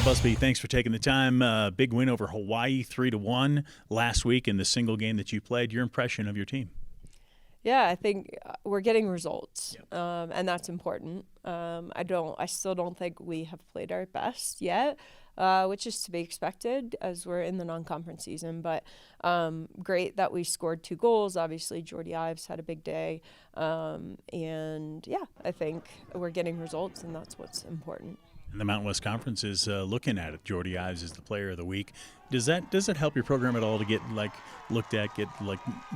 Busby, thanks for taking the time. Big win over Hawaii, 3-1 last week in the single game that you played. Your impression of your team? Yeah, I think we're getting results, Yep. and that's important. I still don't think we have played our best yet, which is to be expected as we're in the non-conference season. But great that we scored 2 goals. Obviously, Jordy Ives had a big day, and yeah, I think we're getting results, and that's what's important. And the Mountain West Conference is looking at it. Jordy Ives is the player of the week. Does it help your program at all to get looked at, get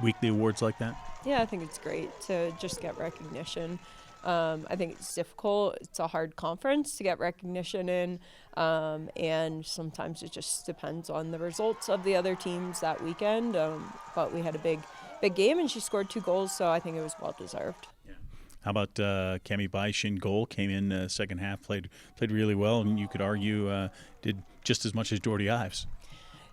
weekly awards like that? Yeah, I think it's great to just get recognition. I think it's difficult. It's a hard conference to get recognition in, and sometimes it just depends on the results of the other teams that weekend. But we had a big game, and she scored 2 goals, so I think it was well-deserved. Yeah. How about Cami Beisch in goal? Came in second half, played really well, and you could argue did just as much as Jordy Ives.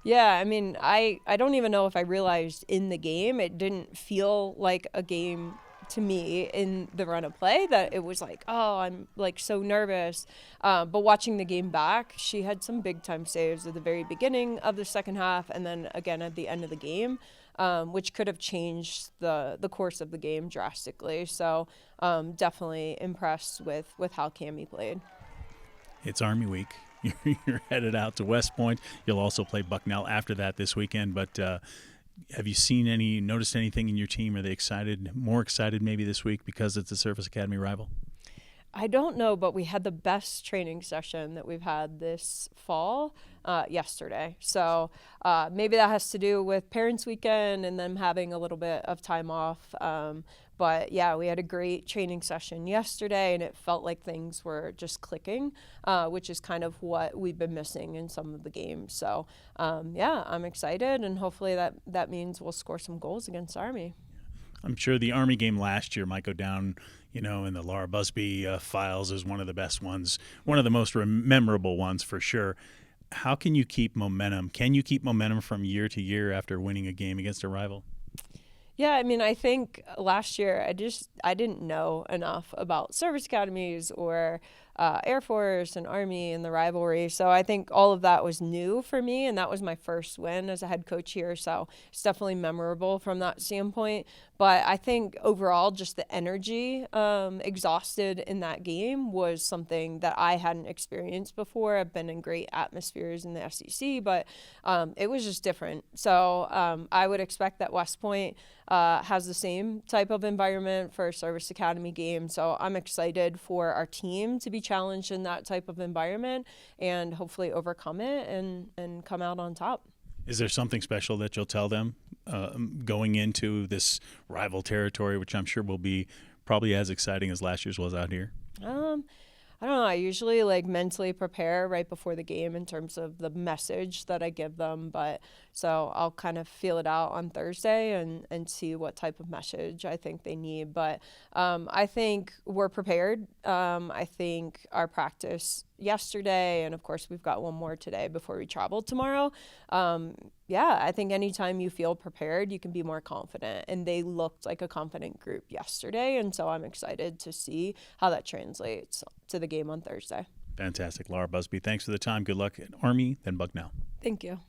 Yeah, I mean, I don't even know if I realized in the game, it didn't feel like a game to me in the run of play, that it was like, oh, I'm so nervous. But watching the game back, she had some big time saves at the very beginning of the second half and then again at the end of the game, which could have changed the course of the game drastically. So definitely impressed with how Cami played. It's Army Week. You're headed out to West Point. You'll also play Bucknell after that this weekend. But have you noticed anything in your team? Are they more excited maybe this week because it's a Service Academy rival? I don't know, but we had the best training session that we've had this fall yesterday. So maybe that has to do with Parents Weekend and them having a little bit of time off. But yeah, we had a great training session yesterday, and it felt like things were just clicking, which is kind of what we've been missing in some of the games. So yeah, I'm excited, and hopefully that means we'll score some goals against Army. I'm sure the Army game last year might go down, in the Laura Busby files as one of the best ones, one of the most memorable ones for sure. How can you keep momentum? Can you keep momentum from year to year after winning a game against a rival? Yeah, I mean, I think last year I didn't know enough about service academies or Air Force and Army and the rivalry. So I think all of that was new for me, and that was my first win as a head coach here. So it's definitely memorable from that standpoint. But I think overall, just the energy exhausted in that game was something that I hadn't experienced before. I've been in great atmospheres in the SEC, but it was just different. So I would expect that West Point has the same type of environment for a Service Academy game. So I'm excited for our team to be challenged in that type of environment and hopefully overcome it and come out on top. Is there something special that you'll tell them going into this rival territory, which I'm sure will be probably as exciting as last year's was out here? I don't know. I usually mentally prepare right before the game in terms of the message that I give them. But so I'll kind of feel it out on Thursday and see what type of message I think they need. But I think we're prepared. I think our practice yesterday, and of course we've got one more today before we travel tomorrow. Yeah, I think anytime you feel prepared, you can be more confident. And they looked like a confident group yesterday. And so I'm excited to see how that translates to the game on Thursday. Fantastic. Laura Busby, thanks for the time. Good luck at Army, then Bucknell. Thank you.